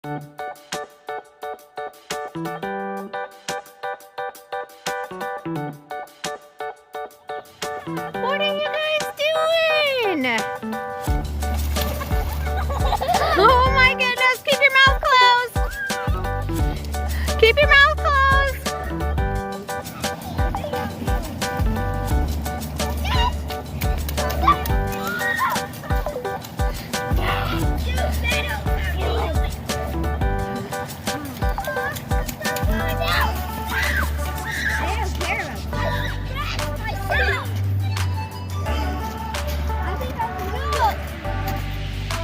What are you guys doing? Oh my goodness, keep your mouth closed. Keep your mouth closed.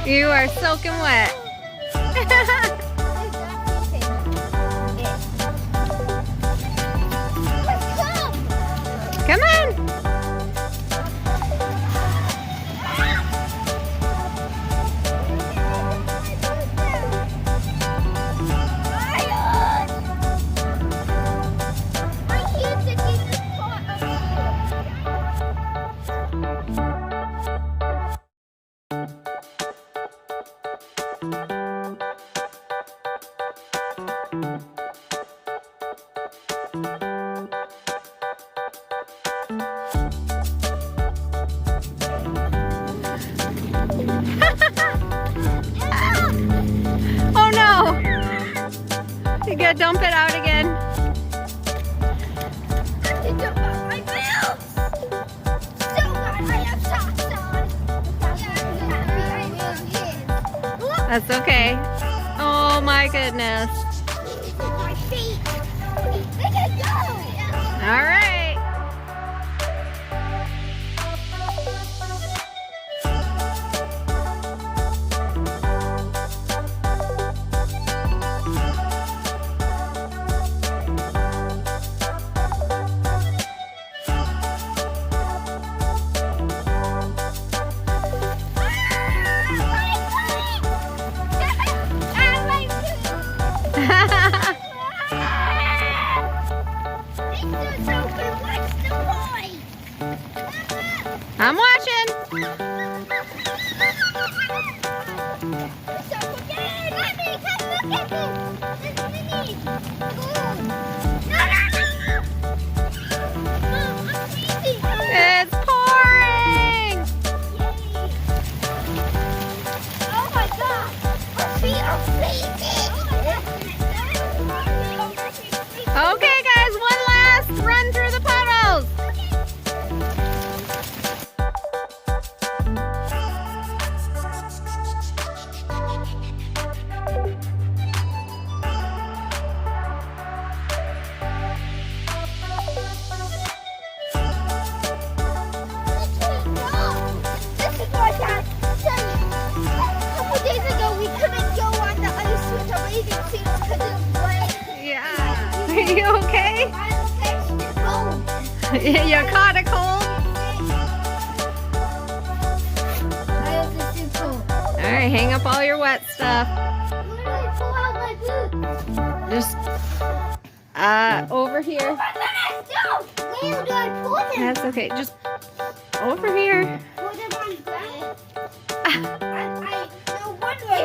You are soaking wet. Come on. Oh no! You gotta dump it out again. That's okay. Oh my goodness. All right. I'm watching. It's pouring. Oh my God! Our feet are freezing. Okay, guys, one last run through the puddles. Yeah. Are you okay? You caught a cold? All right, hang up all your wet stuff. Just over here. That's okay. Just over here.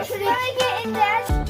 Should I get in there?